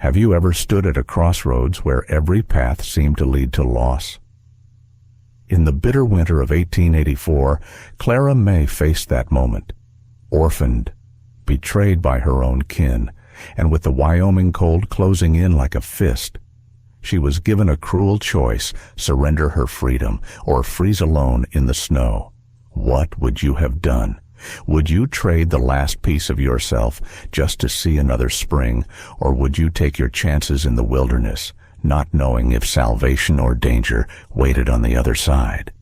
Have you ever stood at a crossroads where every path seemed to lead to loss? In the bitter winter of 1884, Clara May faced that moment. Orphaned, betrayed by her own kin, and with the Wyoming cold closing in like a fist, she was given a cruel choice: surrender her freedom or freeze alone in the snow. What would you have done? Would you trade the last piece of yourself just to see another spring, or would you take your chances in the wilderness, not knowing if salvation or danger waited on the other side?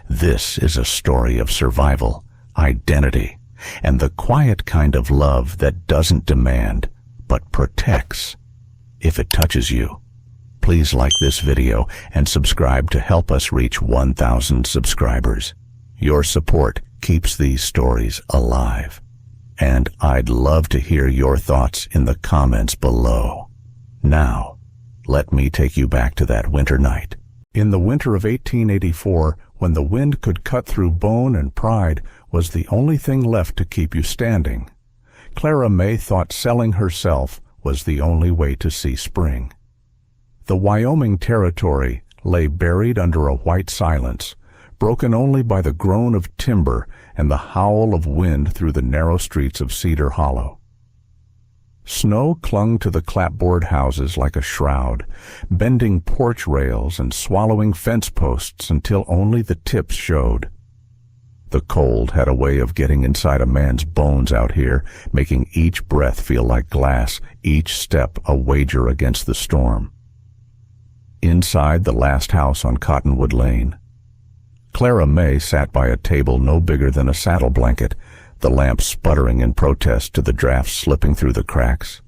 This is a story of survival, identity, and the quiet kind of love that doesn't demand, but protects. If it touches you, please like this video and subscribe to help us reach 1,000 subscribers. Your support keeps these stories alive. And I'd love to hear your thoughts in the comments below. Now, let me take you back to that winter night. In the winter of 1884, when the wind could cut through bone and pride was the only thing left to keep you standing, Clara May thought selling herself was the only way to see spring. The Wyoming Territory lay buried under a white silence, broken only by the groan of timber and the howl of wind through the narrow streets of Cedar Hollow. Snow clung to the clapboard houses like a shroud, bending porch rails and swallowing fence posts until only the tips showed. The cold had a way of getting inside a man's bones out here, making each breath feel like glass, each step a wager against the storm. Inside the last house on Cottonwood Lane, Clara May sat by a table no bigger than a saddle blanket, the lamp sputtering in protest to the drafts slipping through the cracks.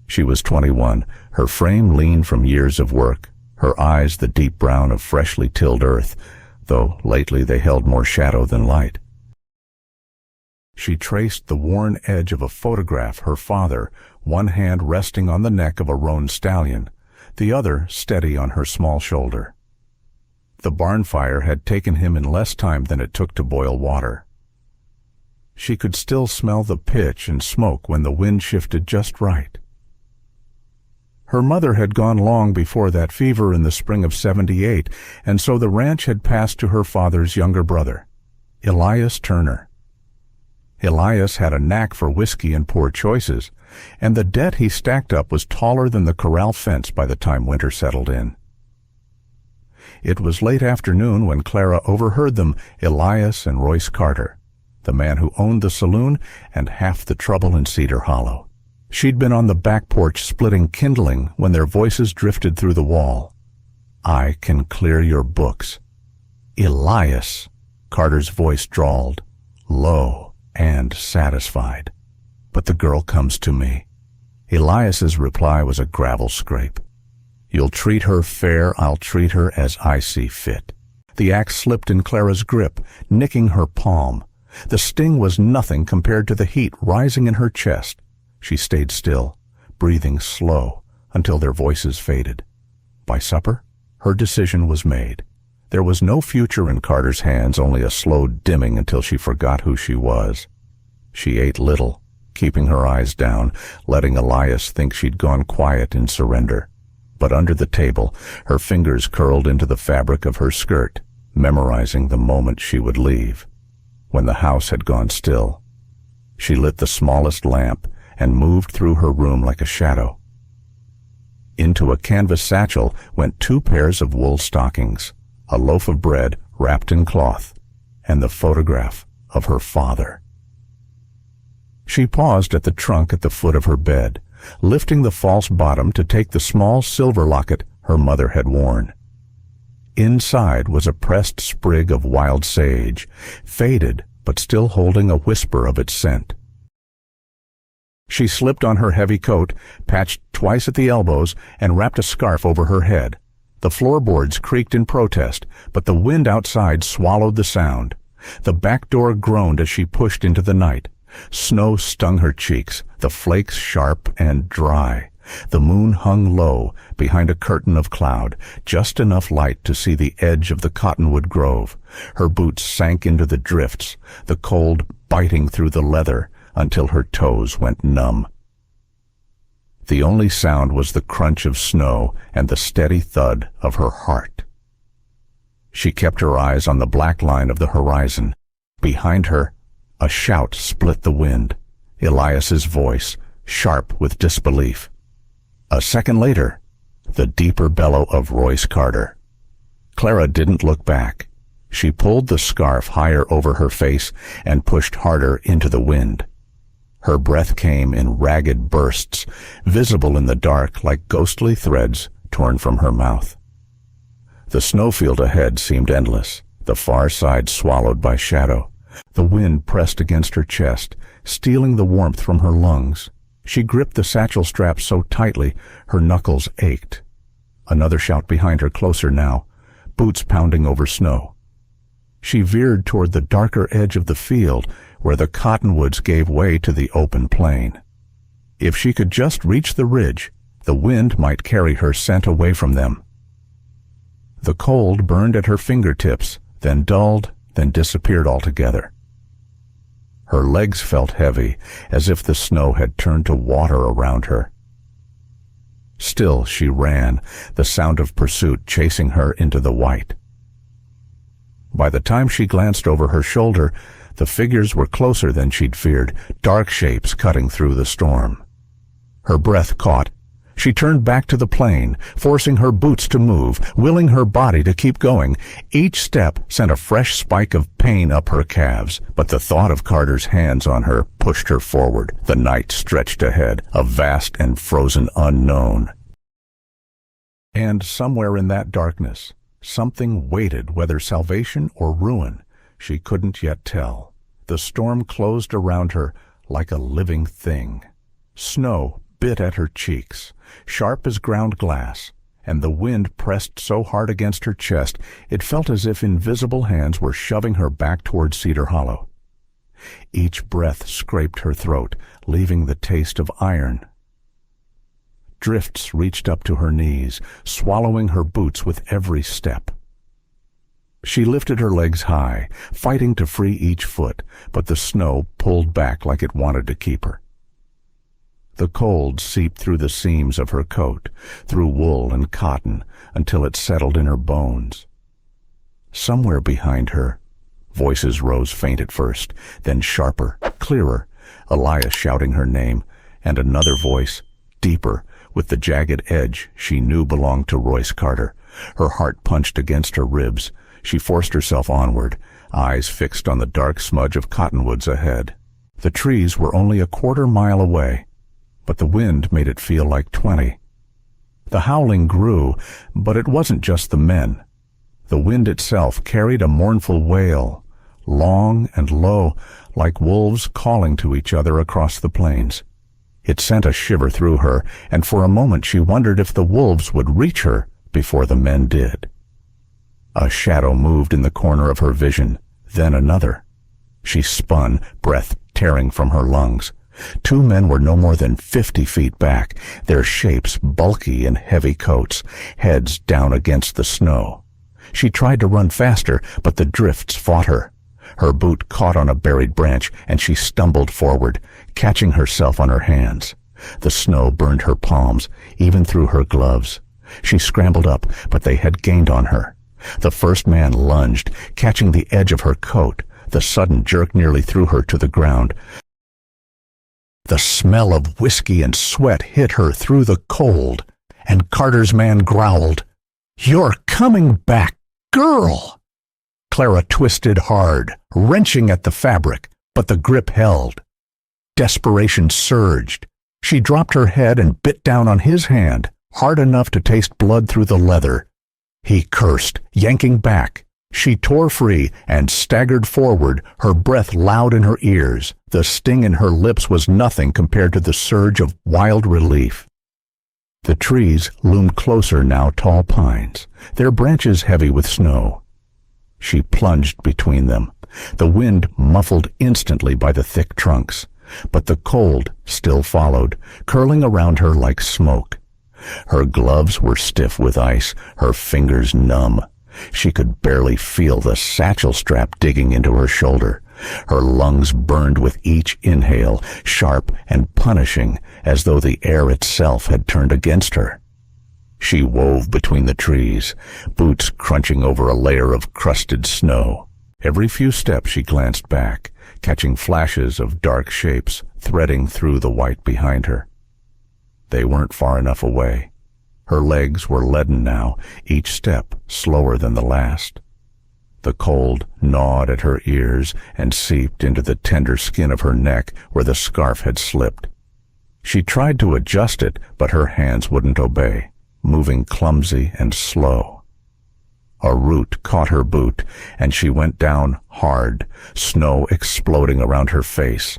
She was 21, her frame lean from years of work, her eyes the deep brown of freshly tilled earth, though lately they held more shadow than light. She traced the worn edge of a photograph her father, one hand resting on the neck of a roan stallion, the other steady on her small shoulder. The barn fire had taken him in less time than it took to boil water. She could still smell the pitch and smoke when the wind shifted just right. Her mother had gone long before that fever in the spring of '78, and so the ranch had passed to her father's younger brother, Elias Turner. Elias had a knack for whiskey and poor choices, and the debt he stacked up was taller than the corral fence by the time winter settled in. It was late afternoon when Clara overheard them, Elias and Royce Carter, the man who owned the saloon and half the trouble in Cedar Hollow. She'd been on the back porch splitting kindling when their voices drifted through the wall. "I can clear your books." "Elias," Carter's voice drawled, low and satisfied. "But the girl comes to me." Elias's reply was a gravel scrape. "You'll treat her fair, I'll treat her as I see fit." The axe slipped in Clara's grip, nicking her palm. The sting was nothing compared to the heat rising in her chest. She stayed still, breathing slow, until their voices faded. By supper, her decision was made. There was no future in Carter's hands, only a slow dimming until she forgot who she was. She ate little, keeping her eyes down, letting Elias think she'd gone quiet in surrender. But under the table, her fingers curled into the fabric of her skirt, memorizing the moment she would leave. When the house had gone still, she lit the smallest lamp and moved through her room like a shadow. Into a canvas satchel went 2 pairs of wool stockings, a loaf of bread wrapped in cloth, and the photograph of her father. She paused at the trunk at the foot of her bed, lifting the false bottom to take the small silver locket her mother had worn. Inside was a pressed sprig of wild sage, faded but still holding a whisper of its scent. She slipped on her heavy coat, patched twice at the elbows, and wrapped a scarf over her head. The floorboards creaked in protest, but the wind outside swallowed the sound. The back door groaned as she pushed into the night. Snow stung her cheeks, the flakes sharp and dry. The moon hung low behind a curtain of cloud, just enough light to see the edge of the cottonwood grove. Her boots sank into the drifts, the cold biting through the leather until her toes went numb. The only sound was the crunch of snow and the steady thud of her heart. She kept her eyes on the black line of the horizon. Behind her, a shout split the wind, Elias's voice, sharp with disbelief. A second later, the deeper bellow of Royce Carter. Clara didn't look back. She pulled the scarf higher over her face and pushed harder into the wind. Her breath came in ragged bursts, visible in the dark like ghostly threads torn from her mouth. The snowfield ahead seemed endless, the far side swallowed by shadow. The wind pressed against her chest, stealing the warmth from her lungs. She gripped the satchel strap so tightly her knuckles ached. Another shout behind her, closer now, boots pounding over snow. She veered toward the darker edge of the field where the cottonwoods gave way to the open plain. If she could just reach the ridge, the wind might carry her scent away from them. The cold burned at her fingertips, then dulled, then disappeared altogether. Her legs felt heavy, as if the snow had turned to water around her. Still she ran, the sound of pursuit chasing her into the white. By the time she glanced over her shoulder, the figures were closer than she'd feared, dark shapes cutting through the storm. Her breath caught. She turned back to the plain, forcing her boots to move, willing her body to keep going. Each step sent a fresh spike of pain up her calves, but the thought of Carter's hands on her pushed her forward. The night stretched ahead, a vast and frozen unknown. And somewhere in that darkness, something waited, whether salvation or ruin. She couldn't yet tell. The storm closed around her like a living thing. Snow bit at her cheeks, sharp as ground glass, and the wind pressed so hard against her chest it felt as if invisible hands were shoving her back toward Cedar Hollow. Each breath scraped her throat, leaving the taste of iron. Drifts reached up to her knees, swallowing her boots with every step. She lifted her legs high, fighting to free each foot, but the snow pulled back like it wanted to keep her. The cold seeped through the seams of her coat, through wool and cotton, until it settled in her bones. Somewhere behind her, voices rose faint at first, then sharper, clearer, Elias shouting her name, and another voice, deeper, with the jagged edge she knew belonged to Royce Carter. Her heart punched against her ribs. She forced herself onward, eyes fixed on the dark smudge of cottonwoods ahead. The trees were only a quarter-mile away, but the wind made it feel like 20. The howling grew, but it wasn't just the men. The wind itself carried a mournful wail, long and low, like wolves calling to each other across the plains. It sent a shiver through her, and for a moment she wondered if the wolves would reach her before the men did. A shadow moved in the corner of her vision, then another. She spun, breath tearing from her lungs. Two men were no more than 50 feet back, their shapes bulky in heavy coats, heads down against the snow. She tried to run faster, but the drifts fought her. Her boot caught on a buried branch, and she stumbled forward, catching herself on her hands. The snow burned her palms, even through her gloves. She scrambled up, but they had gained on her. The first man lunged, catching the edge of her coat. The sudden jerk nearly threw her to the ground. The smell of whiskey and sweat hit her through the cold, and Carter's man growled, "You're coming back, girl!" Clara twisted hard, wrenching at the fabric, but the grip held. Desperation surged. She dropped her head and bit down on his hand, hard enough to taste blood through the leather. He cursed, yanking back. She tore free and staggered forward, her breath loud in her ears. The sting in her lips was nothing compared to the surge of wild relief. The trees loomed closer now, tall pines, their branches heavy with snow. She plunged between them, the wind muffled instantly by the thick trunks, but the cold still followed, curling around her like smoke. Her gloves were stiff with ice, her fingers numb. She could barely feel the satchel strap digging into her shoulder. Her lungs burned with each inhale, sharp and punishing, as though the air itself had turned against her. She wove between the trees, boots crunching over a layer of crusted snow. Every few steps she glanced back, catching flashes of dark shapes threading through the white behind her. They weren't far enough away. Her legs were leaden now, each step slower than the last. The cold gnawed at her ears and seeped into the tender skin of her neck where the scarf had slipped. She tried to adjust it, but her hands wouldn't obey, moving clumsy and slow. A root caught her boot, and she went down hard, snow exploding around her face.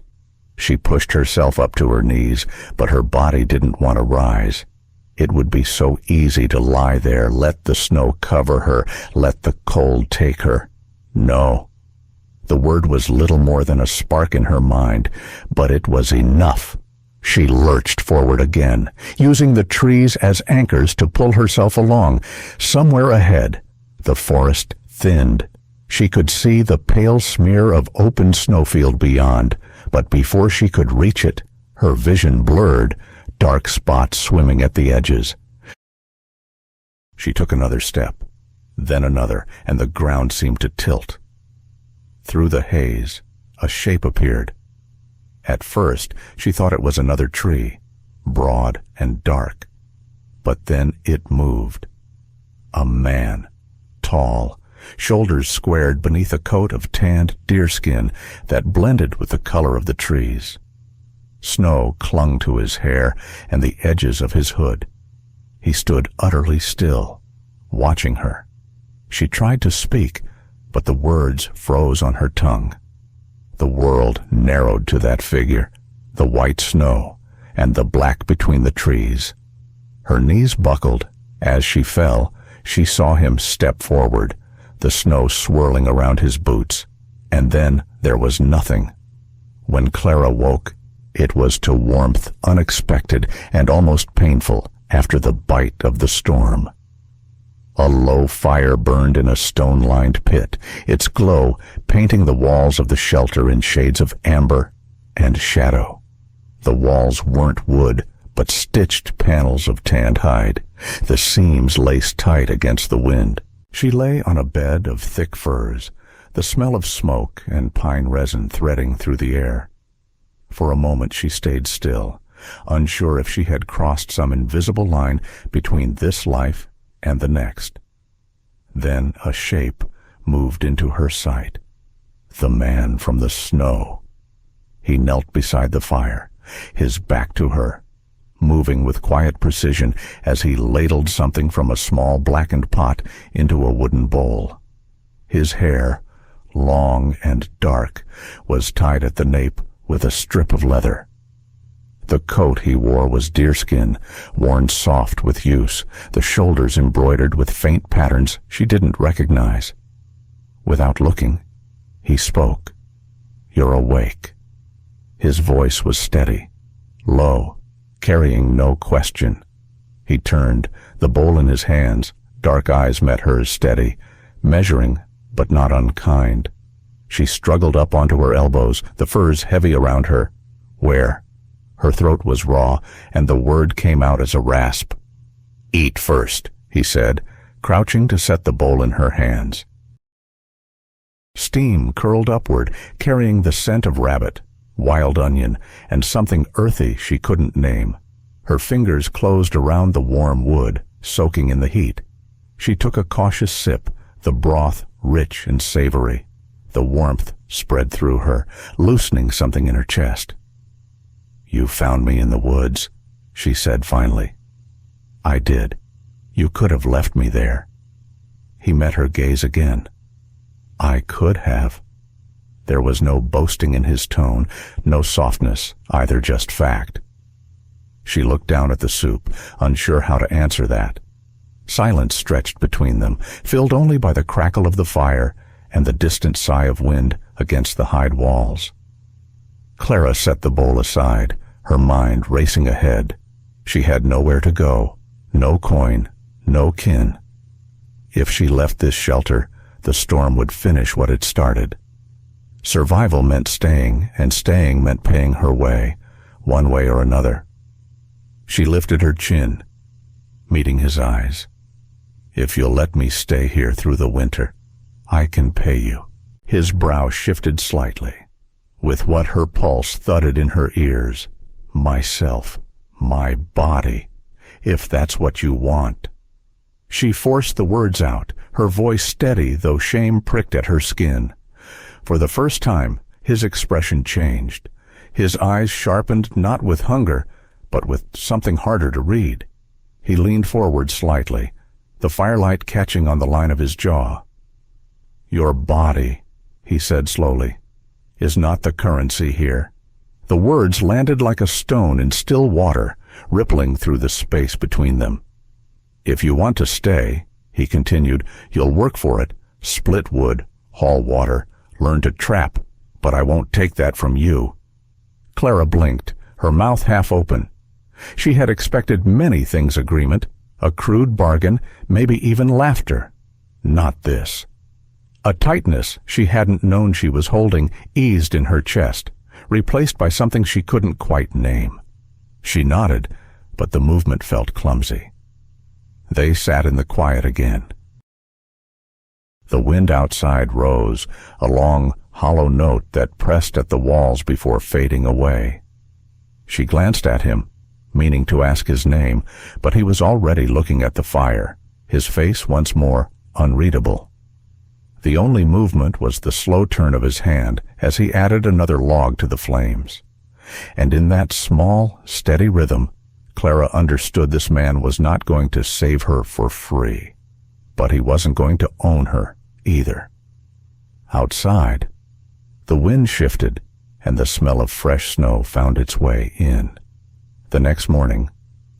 She pushed herself up to her knees, but her body didn't want to rise. It would be so easy to lie there, let the snow cover her, let the cold take her. No. The word was little more than a spark in her mind, but it was enough. She lurched forward again, using the trees as anchors to pull herself along. Somewhere ahead, the forest thinned. She could see the pale smear of open snowfield beyond, but before she could reach it, her vision blurred, dark spots swimming at the edges. She took another step, then another, and the ground seemed to tilt. Through the haze, a shape appeared. At first, she thought it was another tree, broad and dark. But then it moved. A man, tall, shoulders squared beneath a coat of tanned deerskin that blended with the color of the trees. Snow clung to his hair and the edges of his hood. He stood utterly still, watching her. She tried to speak, but the words froze on her tongue. The world narrowed to that figure, the white snow, and the black between the trees. Her knees buckled. As she fell, she saw him step forward, the snow swirling around his boots, and then there was nothing. When Clara woke, it was to warmth unexpected and almost painful after the bite of the storm. A low fire burned in a stone-lined pit, its glow painting the walls of the shelter in shades of amber and shadow. The walls weren't wood, but stitched panels of tanned hide, the seams laced tight against the wind. She lay on a bed of thick furs, the smell of smoke and pine resin threading through the air. For a moment she stayed still, unsure if she had crossed some invisible line between this life and the next. Then a shape moved into her sight. The man from the snow. He knelt beside the fire, his back to her, moving with quiet precision as he ladled something from a small blackened pot into a wooden bowl. His hair, long and dark, was tied at the nape with a strip of leather. The coat he wore was deerskin, worn soft with use, the shoulders embroidered with faint patterns she didn't recognize. Without looking, he spoke. "You're awake." His voice was steady, low, carrying no question. He turned, the bowl in his hands, dark eyes met hers steady, measuring but not unkind. She struggled up onto her elbows, the furs heavy around her. "Where?" Her throat was raw, and the word came out as a rasp. "Eat first," he said, crouching to set the bowl in her hands. Steam curled upward, carrying the scent of rabbit, wild onion, and something earthy she couldn't name. Her fingers closed around the warm wood, soaking in the heat. She took a cautious sip, the broth rich and savory. The warmth spread through her, loosening something in her chest. "You found me in the woods," she said finally. "I did. You could have left me there." He met her gaze again. "I could have." There was no boasting in his tone, no softness, either just fact. She looked down at the soup, unsure how to answer that. Silence stretched between them, filled only by the crackle of the fire and the distant sigh of wind against the hide walls. Clara set the bowl aside, her mind racing ahead. She had nowhere to go, no coin, no kin. If she left this shelter, the storm would finish what it started. Survival meant staying, and staying meant paying her way, one way or another. She lifted her chin, meeting his eyes. "If you'll let me stay here through the winter, I can pay you." His brow shifted slightly, with what her pulse thudded in her ears. "Myself, my body, if that's what you want." She forced the words out, her voice steady though shame pricked at her skin. For the first time, his expression changed. His eyes sharpened not with hunger, but with something harder to read. He leaned forward slightly, the firelight catching on the line of his jaw. "Your body," he said slowly, "is not the currency here." The words landed like a stone in still water, rippling through the space between them. "If you want to stay," he continued, "you'll work for it, split wood, haul water, learn to trap, but I won't take that from you." Clara blinked, her mouth half open. She had expected many things agreement, a crude bargain, maybe even laughter. Not this. A tightness she hadn't known she was holding eased in her chest, replaced by something she couldn't quite name. She nodded, but the movement felt clumsy. They sat in the quiet again. The wind outside rose, a long, hollow note that pressed at the walls before fading away. She glanced at him, meaning to ask his name, but he was already looking at the fire, his face once more unreadable. The only movement was the slow turn of his hand as he added another log to the flames. And in that small, steady rhythm, Clara understood this man was not going to save her for free, but he wasn't going to own her either. Outside, the wind shifted and the smell of fresh snow found its way in. The next morning,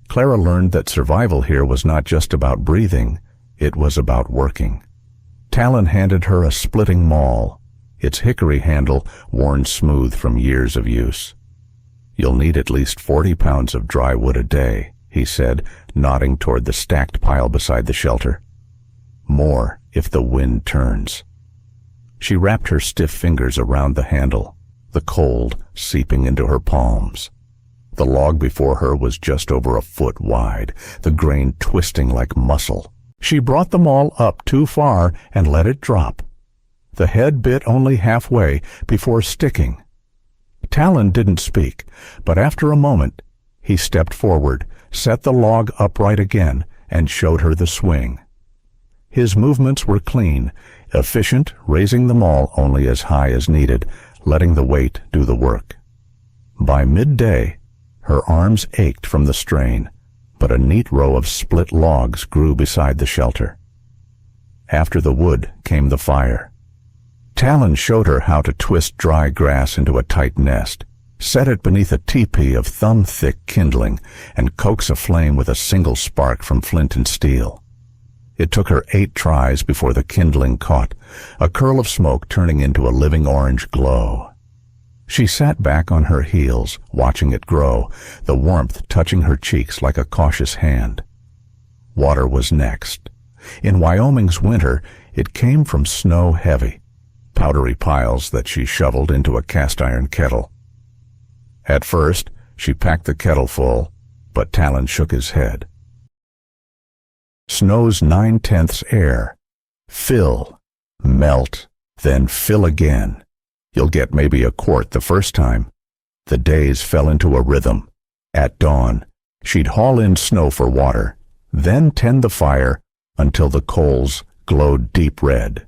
Clara learned that survival here was not just about breathing, it was about working. Talon handed her a splitting maul, its hickory handle worn smooth from years of use. "You'll need at least 40 pounds of dry wood a day," he said, nodding toward the stacked pile beside the shelter. "More if the wind turns." She wrapped her stiff fingers around the handle, the cold seeping into her palms. The log before her was just over a foot wide, the grain twisting like muscle. She brought the maul up too far and let it drop. The head bit only halfway before sticking. Talon didn't speak, but after a moment, he stepped forward, set the log upright again, and showed her the swing. His movements were clean, efficient, raising the maul only as high as needed, letting the weight do the work. By midday, her arms ached from the strain, but a neat row of split logs grew beside the shelter. After the wood came the fire. Talon showed her how to twist dry grass into a tight nest, set it beneath a teepee of thumb-thick kindling, and coax a flame with a single spark from flint and steel. It took her 8 tries before the kindling caught, a curl of smoke turning into a living orange glow. She sat back on her heels, watching it grow, the warmth touching her cheeks like a cautious hand. Water was next. In Wyoming's winter, it came from snow heavy, powdery piles that she shoveled into a cast-iron kettle. At first, she packed the kettle full, but Talon shook his head. Snow's 9/10 air. Fill, melt, then fill again. You'll get maybe a quart the first time. The days fell into a rhythm. At dawn, she'd haul in snow for water, then tend the fire until the coals glowed deep red.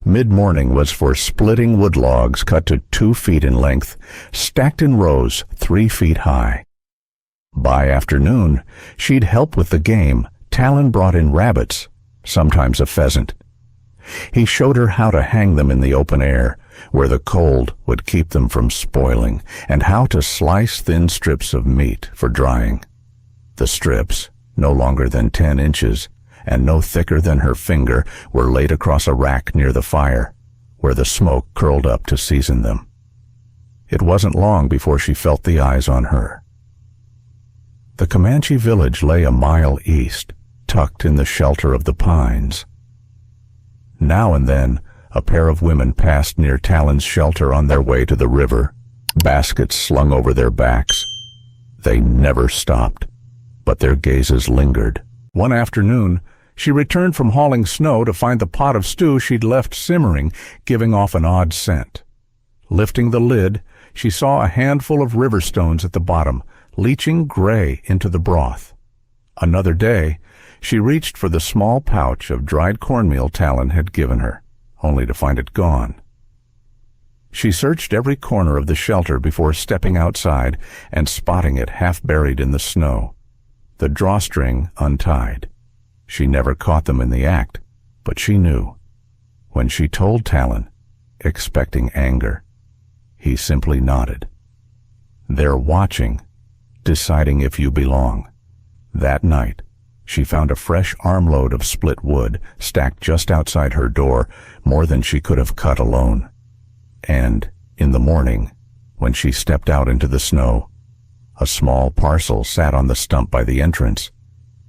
Mid-morning was for splitting wood logs cut to 2 feet in length, stacked in rows 3 feet high. By afternoon, she'd help with the game. Talon brought in rabbits, sometimes a pheasant. He showed her how to hang them in the open air, where the cold would keep them from spoiling, and how to slice thin strips of meat for drying. The strips, no longer than 10 inches, and no thicker than her finger, were laid across a rack near the fire, where the smoke curled up to season them. It wasn't long before she felt the eyes on her. The Comanche village lay a mile east, tucked in the shelter of the pines. Now and then, A pair of women passed near Talon's shelter on their way to the river, baskets slung over their backs. They never stopped, but their gazes lingered. One afternoon, she returned from hauling snow to find the pot of stew she'd left simmering, giving off an odd scent. Lifting the lid, she saw a handful of river stones at the bottom, leaching gray into the broth. Another day, she reached for the small pouch of dried cornmeal Talon had given her, only to find it gone. She searched every corner of the shelter before stepping outside and spotting it half buried in the snow, the drawstring untied. She never caught them in the act, but she knew. When she told Talon, expecting anger, he simply nodded. They're watching, deciding if you belong. That night, she found a fresh armload of split wood stacked just outside her door, more than she could have cut alone. And, in the morning, when she stepped out into the snow, a small parcel sat on the stump by the entrance.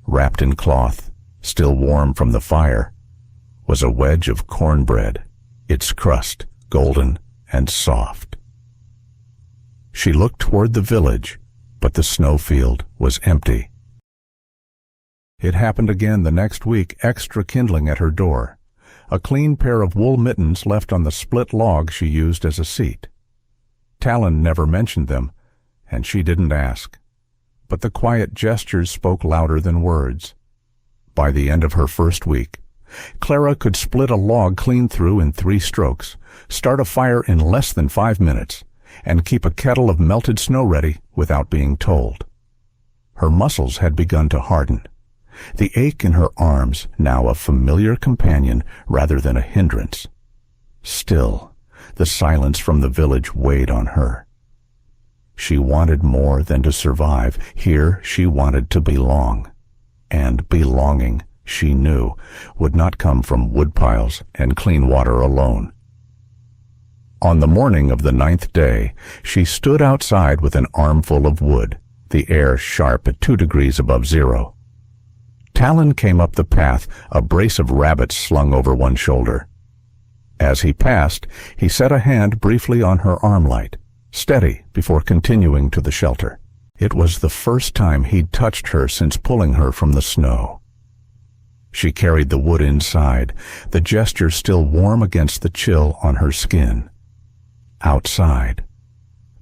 Wrapped in cloth, still warm from the fire, was a wedge of cornbread, its crust golden and soft. She looked toward the village, but the snowfield was empty. It happened again the next week, extra kindling at her door, a clean pair of wool mittens left on the split log she used as a seat. Talon never mentioned them, and she didn't ask. But the quiet gestures spoke louder than words. By the end of her first week, Clara could split a log clean through in 3 strokes, start a fire in less than 5 minutes, and keep a kettle of melted snow ready without being told. Her muscles had begun to harden. The ache in her arms, now a familiar companion rather than a hindrance. Still, the silence from the village weighed on her. She wanted more than to survive. Here she wanted to belong. And belonging, she knew, would not come from woodpiles and clean water alone. On the morning of the 9th day, she stood outside with an armful of wood, the air sharp at 2 degrees above zero. Talon came up the path, a brace of rabbits slung over one shoulder. As he passed, he set a hand briefly on her arm light, steady before continuing to the shelter. It was the first time he'd touched her since pulling her from the snow. She carried the wood inside, the gesture still warm against the chill on her skin. Outside,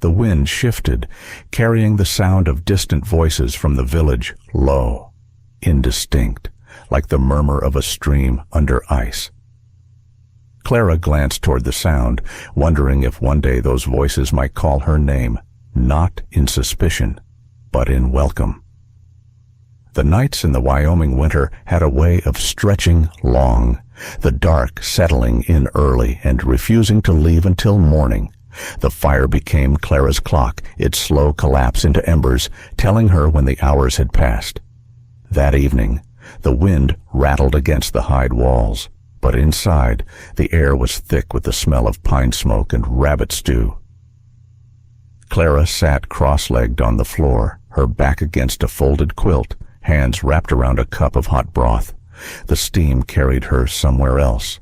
the wind shifted, carrying the sound of distant voices from the village low, indistinct, like the murmur of a stream under ice. Clara glanced toward the sound, wondering if one day those voices might call her name, not in suspicion, but in welcome. The nights in the Wyoming winter had a way of stretching long, the dark settling in early and refusing to leave until morning. The fire became Clara's clock, its slow collapse into embers, telling her when the hours had passed. That evening, the wind rattled against the hide walls, but inside, the air was thick with the smell of pine smoke and rabbit stew. Clara sat cross-legged on the floor, her back against a folded quilt, hands wrapped around a cup of hot broth. The steam carried her somewhere else.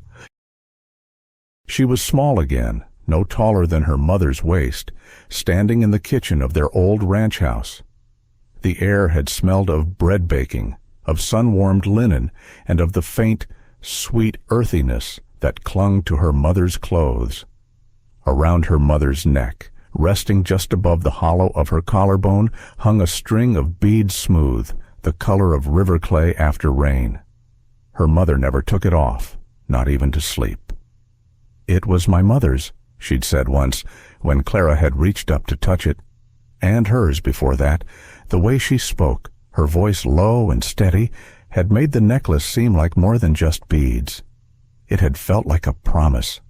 She was small again, no taller than her mother's waist, standing in the kitchen of their old ranch house. The air had smelled of bread baking, of sun-warmed linen, and of the faint, sweet earthiness that clung to her mother's clothes. Around her mother's neck, resting just above the hollow of her collarbone, hung a string of beads smooth, the color of river clay after rain. Her mother never took it off, not even to sleep. "It was my mother's," she'd said once, when Clara had reached up to touch it. And hers before that. The way she spoke, her voice low and steady, had made the necklace seem like more than just beads. It had felt like a promise.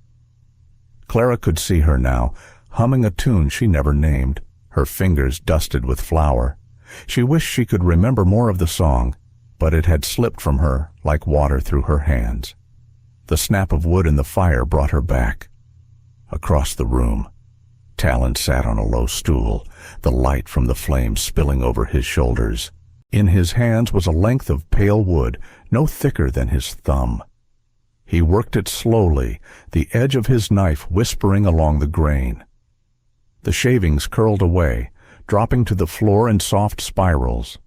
Clara could see her now, humming a tune she never named, her fingers dusted with flour. She wished she could remember more of the song, but it had slipped from her like water through her hands. The snap of wood in the fire brought her back. Across the room, Talon sat on a low stool, the light from the flames spilling over his shoulders. In his hands was a length of pale wood, no thicker than his thumb. He worked it slowly, the edge of his knife whispering along the grain. The shavings curled away, dropping to the floor in soft spirals.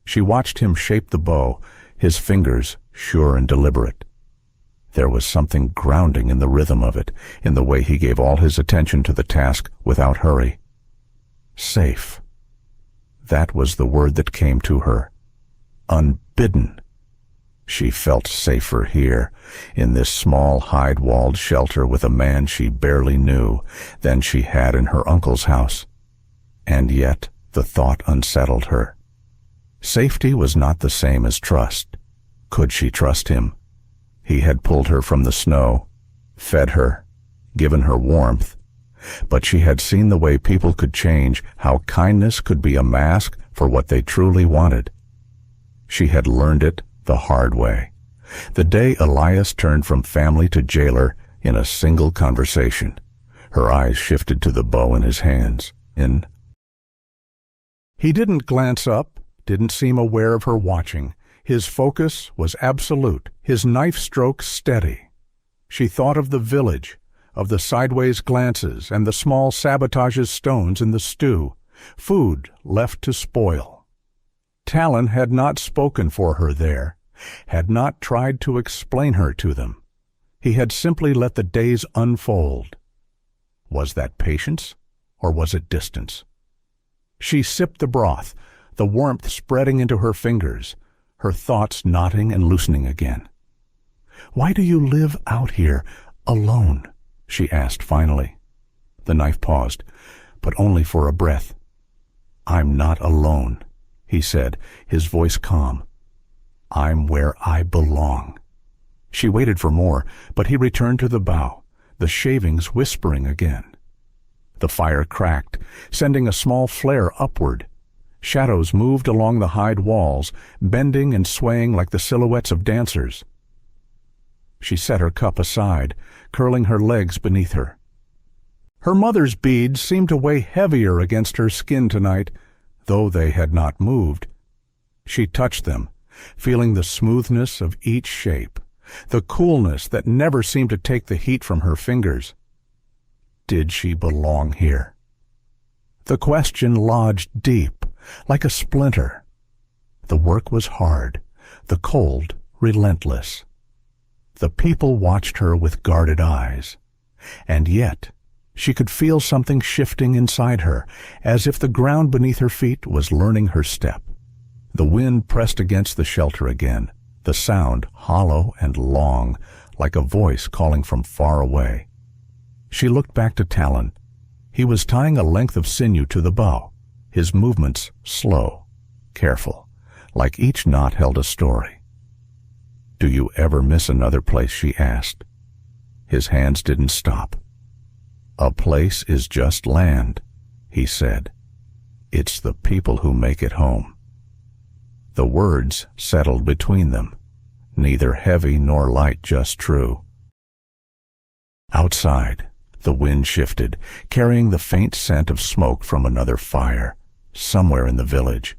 She watched him shape the bow, his fingers sure and deliberate. There was something grounding in the rhythm of it, in the way he gave all his attention to the task without hurry. Safe. That was the word that came to her. Unbidden. She felt safer here, in this small hide-walled shelter with a man she barely knew, than she had in her uncle's house. And yet the thought unsettled her. Safety was not the same as trust. Could she trust him? He had pulled her from the snow, fed her, given her warmth. But she had seen the way people could change, how kindness could be a mask for what they truly wanted. She had learned it the hard way, the day Elias turned from family to jailer in a single conversation. Her eyes shifted to the bow in his hands. He didn't glance up, didn't seem aware of her watching. His focus was absolute, his knife stroke steady. She thought of the village, of the sideways glances and the small sabotages stones in the stew, food left to spoil. Talon had not spoken for her there, had not tried to explain her to them. He had simply let the days unfold. Was that patience, or was it distance? She sipped the broth, the warmth spreading into her fingers, her thoughts knotting and loosening again. "Why do you live out here, alone?" she asked finally. The knife paused, but only for a breath. "I'm not alone," he said, his voice calm. "I'm where I belong." She waited for more, but he returned to the bow, the shavings whispering again. The fire cracked, sending a small flare upward. Shadows moved along the hide walls, bending and swaying like the silhouettes of dancers. She set her cup aside, curling her legs beneath her. Her mother's beads seemed to weigh heavier against her skin tonight, though they had not moved. She touched them, feeling the smoothness of each shape, the coolness that never seemed to take the heat from her fingers. Did she belong here? The question lodged deep, like a splinter. The work was hard, the cold relentless. The people watched her with guarded eyes, and yet she could feel something shifting inside her, as if the ground beneath her feet was learning her step. The wind pressed against the shelter again, the sound hollow and long, like a voice calling from far away. She looked back to Talon. He was tying a length of sinew to the bow, his movements slow, careful, like each knot held a story. "Do you ever miss another place?" she asked. His hands didn't stop. "A place is just land," he said. "It's the people who make it home." The words settled between them, neither heavy nor light, just true. Outside, the wind shifted, carrying the faint scent of smoke from another fire, somewhere in the village.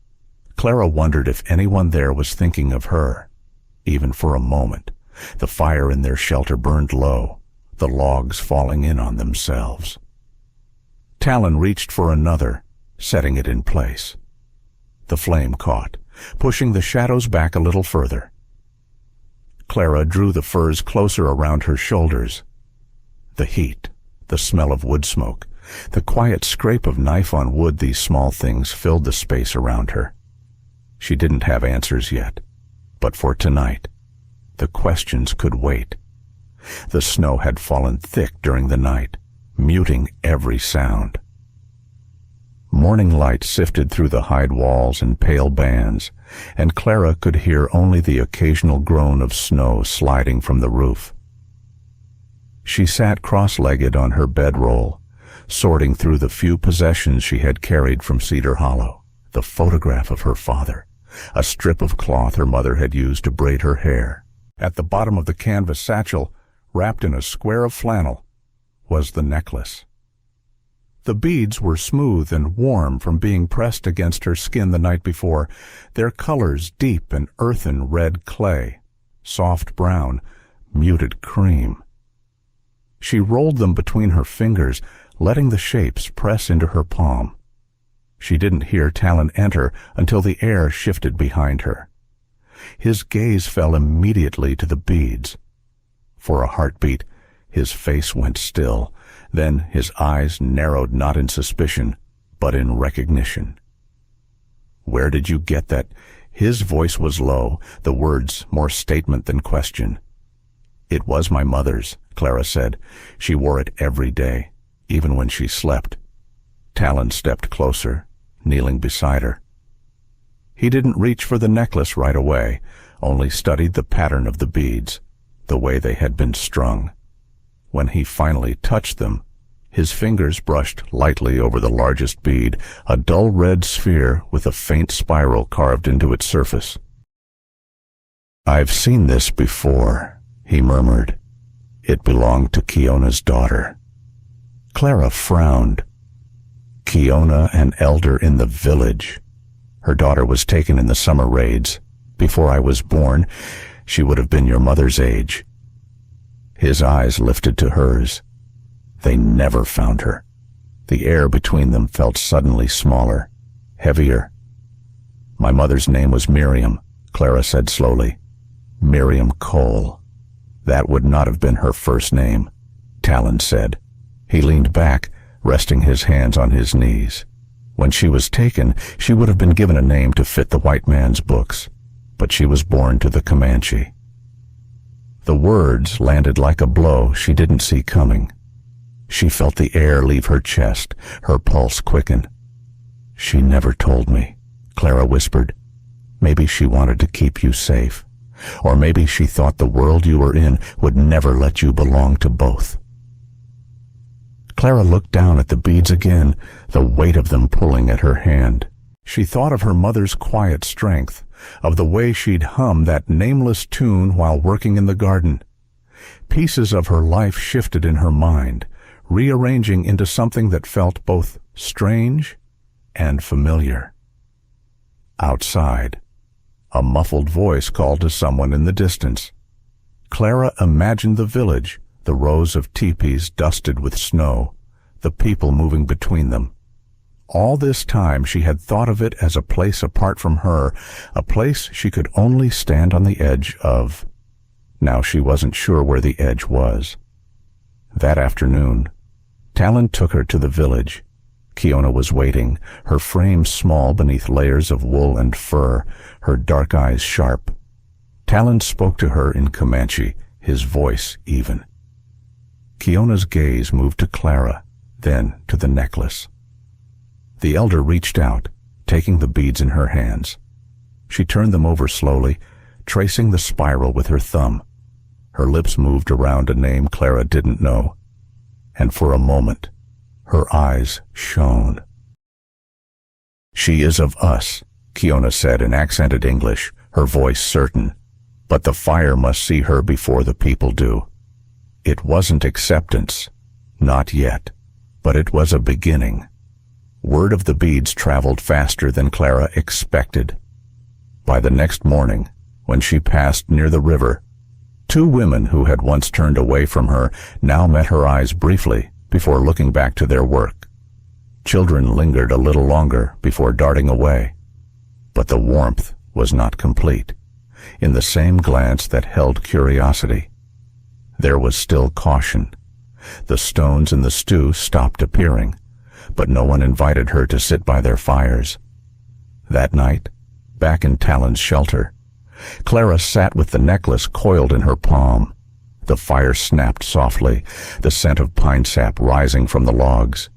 Clara wondered if anyone there was thinking of her, even for a moment. The fire in their shelter burned low, the logs falling in on themselves. Talon reached for another, setting it in place. The flame caught, pushing the shadows back a little further. Clara drew the furs closer around her shoulders. The heat, the smell of wood smoke, the quiet scrape of knife on wood, these small things filled the space around her. She didn't have answers yet, but for tonight, the questions could wait. The snow had fallen thick during the night, muting every sound. Morning light sifted through the hide walls in pale bands, and Clara could hear only the occasional groan of snow sliding from the roof. She sat cross-legged on her bedroll, sorting through the few possessions she had carried from Cedar Hollow. The photograph of her father, a strip of cloth her mother had used to braid her hair. At the bottom of the canvas satchel, wrapped in a square of flannel, was the necklace. The beads were smooth and warm from being pressed against her skin the night before, their colors deep and earthen red clay, soft brown, muted cream. She rolled them between her fingers, letting the shapes press into her palm. She didn't hear Talon enter until the air shifted behind her. His gaze fell immediately to the beads. For a heartbeat, his face went still. Then his eyes narrowed not in suspicion, but in recognition. "Where did you get that?" His voice was low, the words more statement than question. "It was my mother's," Clara said. "She wore it every day, even when she slept." Talon stepped closer, kneeling beside her. He didn't reach for the necklace right away, only studied the pattern of the beads, the way they had been strung. When he finally touched them, his fingers brushed lightly over the largest bead, a dull red sphere with a faint spiral carved into its surface. "I've seen this before," he murmured. "It belonged to Kiona's daughter." Clara frowned. Kiona, an elder in the village. Her daughter was taken in the summer raids. Before I was born, she would have been your mother's age. His eyes lifted to hers. They never found her. The air between them felt suddenly smaller, heavier. "My mother's name was Miriam," Clara said slowly. "Miriam Cole." "That would not have been her first name," Talon said. He leaned back, resting his hands on his knees. "When she was taken, she would have been given a name to fit the white man's books, but she was born to the Comanche." The words landed like a blow she didn't see coming. She felt the air leave her chest, her pulse quicken. "She never told me," Clara whispered. "Maybe she wanted to keep you safe. Or maybe she thought the world you were in would never let you belong to both." Clara looked down at the beads again, the weight of them pulling at her hand. She thought of her mother's quiet strength, of the way she'd hum that nameless tune while working in the garden. Pieces of her life shifted in her mind, rearranging into something that felt both strange and familiar. Outside, a muffled voice called to someone in the distance. Clara imagined the village, the rows of teepees dusted with snow, the people moving between them. All this time she had thought of it as a place apart from her, a place she could only stand on the edge of. Now she wasn't sure where the edge was. That afternoon, Talon took her to the village. Kiona was waiting, her frame small beneath layers of wool and fur, her dark eyes sharp. Talon spoke to her in Comanche, his voice even. Kiona's gaze moved to Clara, then to the necklace. The elder reached out, taking the beads in her hands. She turned them over slowly, tracing the spiral with her thumb. Her lips moved around a name Clara didn't know, and for a moment, her eyes shone. "She is of us," Kiona said in accented English, her voice certain. "But the fire must see her before the people do." It wasn't acceptance, not yet, but it was a beginning. Word of the beads traveled faster than Clara expected. By the next morning, when she passed near the river, two women who had once turned away from her now met her eyes briefly before looking back to their work. Children lingered a little longer before darting away. But the warmth was not complete. In the same glance that held curiosity, there was still caution. The stones in the stew stopped appearing, but no one invited her to sit by their fires. That night, back in Talon's shelter, Clara sat with the necklace coiled in her palm. The fire snapped softly, the scent of pine sap rising from the logs.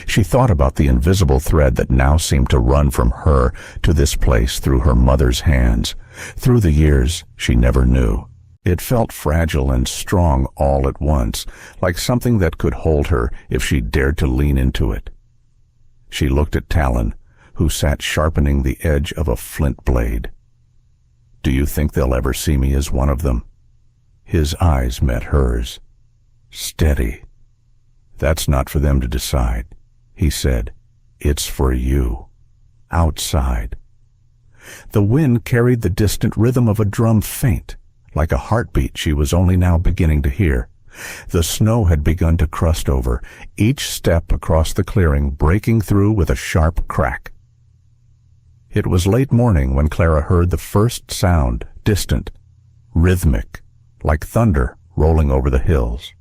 She thought about the invisible thread that now seemed to run from her to this place through her mother's hands, through the years she never knew. It felt fragile and strong all at once, like something that could hold her if she dared to lean into it. She looked at Talon, who sat sharpening the edge of a flint blade. "Do you think they'll ever see me as one of them?" His eyes met hers. Steady. "That's not for them to decide," he said. "It's for you. Outside." The wind carried the distant rhythm of a drum faint, like a heartbeat she was only now beginning to hear. The snow had begun to crust over, each step across the clearing breaking through with a sharp crack. It was late morning when Clara heard the first sound, distant, rhythmic, like thunder rolling over the hills.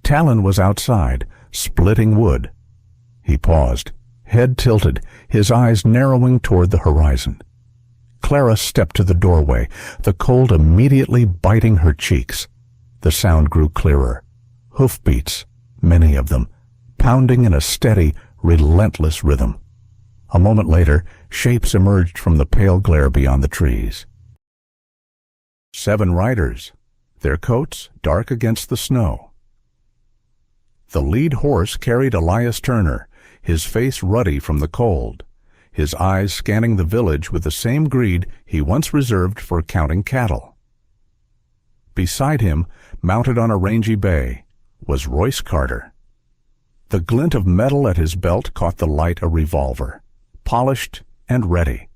Talon was outside, splitting wood. He paused, head tilted, his eyes narrowing toward the horizon. Clara stepped to the doorway, the cold immediately biting her cheeks. The sound grew clearer. Hoofbeats, many of them, pounding in a steady, relentless rhythm. A moment later, shapes emerged from the pale glare beyond the trees. 7 riders, their coats dark against the snow. The lead horse carried Elias Turner, his face ruddy from the cold, his eyes scanning the village with the same greed he once reserved for counting cattle. Beside him, mounted on a rangy bay, was Royce Carter. The glint of metal at his belt caught the light a revolver, polished and ready.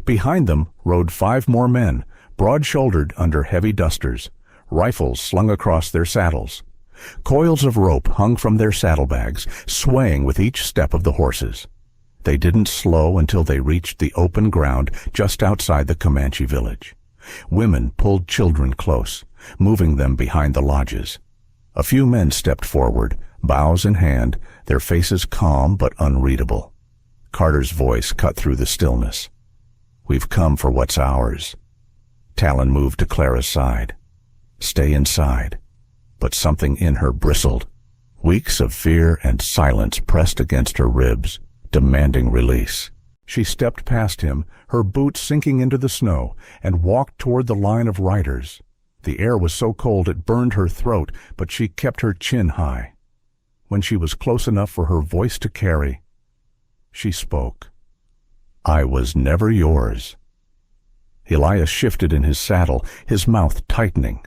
Behind them rode 5 more men, broad-shouldered under heavy dusters, rifles slung across their saddles. Coils of rope hung from their saddlebags, swaying with each step of the horses. They didn't slow until they reached the open ground just outside the Comanche village. Women pulled children close, moving them behind the lodges. A few men stepped forward, bows in hand, their faces calm but unreadable. Carter's voice cut through the stillness. "We've come for what's ours." Talon moved to Clara's side. "Stay inside." But something in her bristled. Weeks of fear and silence pressed against her ribs, demanding release. She stepped past him, her boots sinking into the snow, and walked toward the line of riders. The air was so cold it burned her throat, but she kept her chin high. When she was close enough for her voice to carry, she spoke. "I was never yours." Elias shifted in his saddle, his mouth tightening.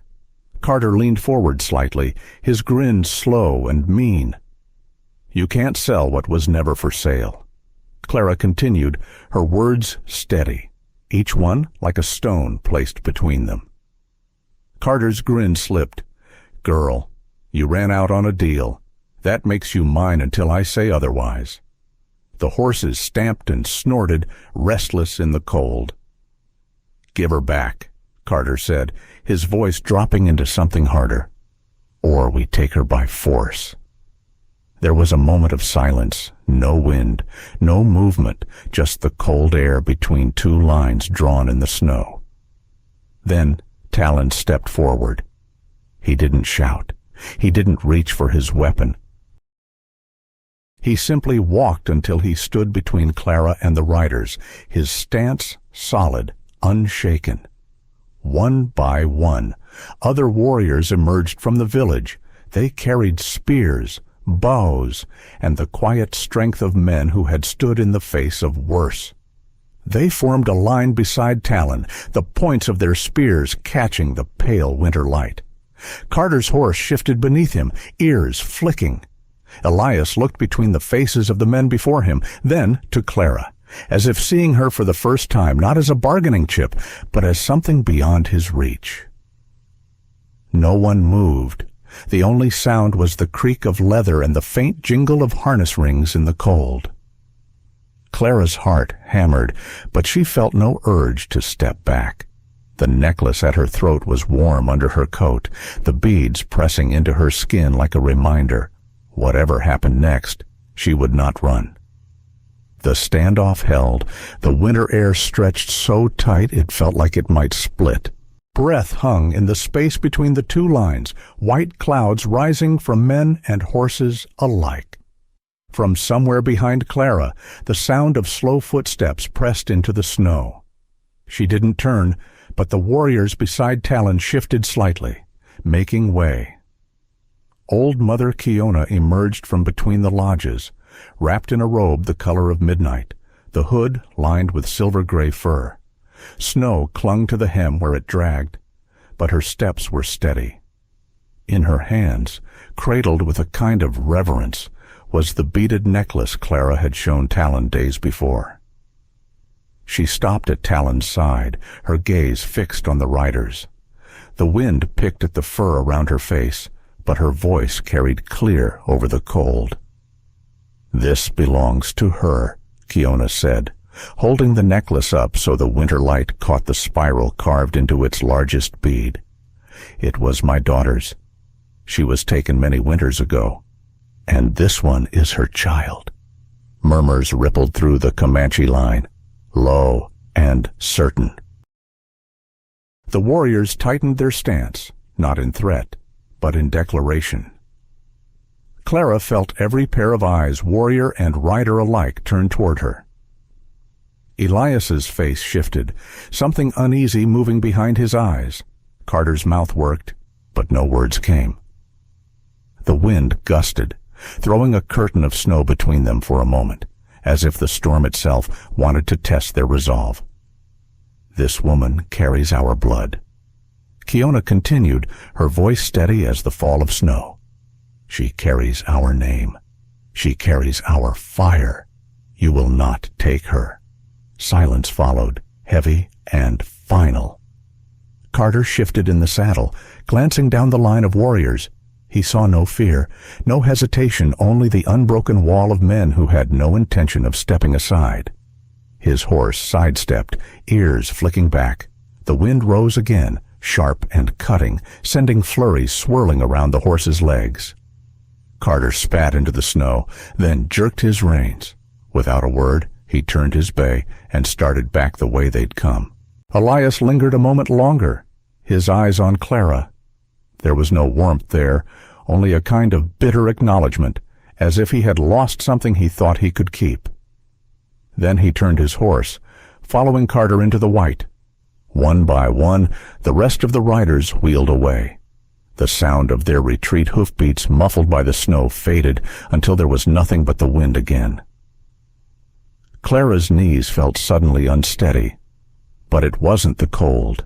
Carter leaned forward slightly, his grin slow and mean. "You can't sell what was never for sale." Clara continued, her words steady, each one like a stone placed between them. Carter's grin slipped. "Girl, you ran out on a deal. That makes you mine until I say otherwise." The horses stamped and snorted, restless in the cold. "Give her back," Carter said, his voice dropping into something harder. "Or we take her by force." There was a moment of silence, no wind, no movement, just the cold air between 2 lines drawn in the snow. Then Talon stepped forward. He didn't shout. He didn't reach for his weapon. He simply walked until he stood between Clara and the riders, his stance solid, unshaken. One by one, other warriors emerged from the village. They carried spears, bows, and the quiet strength of men who had stood in the face of worse. They formed a line beside Talon, the points of their spears catching the pale winter light. Carter's horse shifted beneath him, ears flicking. Elias looked between the faces of the men before him, then to Clara, as if seeing her for the first time, not as a bargaining chip, but as something beyond his reach. No one moved. The only sound was the creak of leather and the faint jingle of harness rings in the cold. Clara's heart hammered, but she felt no urge to step back. The necklace at her throat was warm under her coat, the beads pressing into her skin like a reminder. Whatever happened next, she would not run. The standoff held, the winter air stretched so tight it felt like it might split. Breath hung in the space between the 2 lines, white clouds rising from men and horses alike. From somewhere behind Clara, the sound of slow footsteps pressed into the snow. She didn't turn, but the warriors beside Talon shifted slightly, making way. Old Mother Kiona emerged from between the lodges, wrapped in a robe the color of midnight, the hood lined with silver-gray fur. Snow clung to the hem where it dragged, but her steps were steady. In her hands, cradled with a kind of reverence, was the beaded necklace Clara had shown Talon days before. She stopped at Talon's side, her gaze fixed on the riders. The wind picked at the fur around her face, but her voice carried clear over the cold. "This belongs to her," Kiona said, holding the necklace up so the winter light caught the spiral carved into its largest bead. "It was my daughter's. She was taken many winters ago, and this one is her child." Murmurs rippled through the Comanche line, low and certain. The warriors tightened their stance, not in threat, but in declaration. Clara felt every pair of eyes, warrior and rider alike, turn toward her. Elias's face shifted, something uneasy moving behind his eyes. Carter's mouth worked, but no words came. The wind gusted, throwing a curtain of snow between them for a moment, as if the storm itself wanted to test their resolve. "This woman carries our blood." Kiona continued, her voice steady as the fall of snow. "She carries our name. She carries our fire. You will not take her." Silence followed, heavy and final. Carter shifted in the saddle, glancing down the line of warriors. He saw no fear, no hesitation, only the unbroken wall of men who had no intention of stepping aside. His horse sidestepped, ears flicking back. The wind rose again, sharp and cutting, sending flurries swirling around the horse's legs. Carter spat into the snow, then jerked his reins. Without a word, he turned his bay and started back the way they'd come. Elias lingered a moment longer, his eyes on Clara. There was no warmth there, only a kind of bitter acknowledgement, as if he had lost something he thought he could keep. Then he turned his horse, following Carter into the white. One by one, the rest of the riders wheeled away. The sound of their retreat hoofbeats, muffled by the snow, faded until there was nothing but the wind again. Clara's knees felt suddenly unsteady, but it wasn't the cold.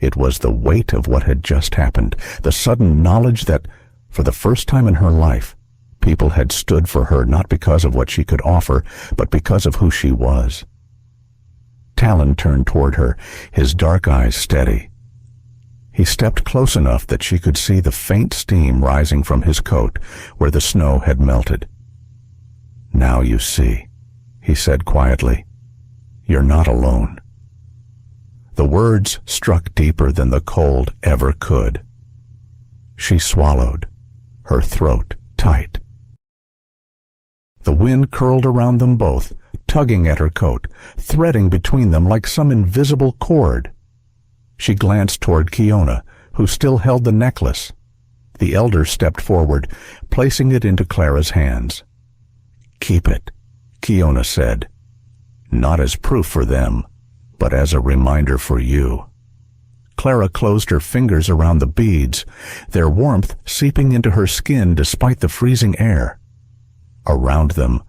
It was the weight of what had just happened, the sudden knowledge that, for the first time in her life, people had stood for her not because of what she could offer, but because of who she was. Talon turned toward her, his dark eyes steady. He stepped close enough that she could see the faint steam rising from his coat where the snow had melted. "Now you see," he said quietly. "You're not alone." The words struck deeper than the cold ever could. She swallowed, her throat tight. The wind curled around them both, tugging at her coat, threading between them like some invisible cord. She glanced toward Kiona, who still held the necklace. The elder stepped forward, placing it into Clara's hands. "Keep it," Kiona said. "Not as proof for them, but as a reminder for you." Clara closed her fingers around the beads, their warmth seeping into her skin despite the freezing air. Around them,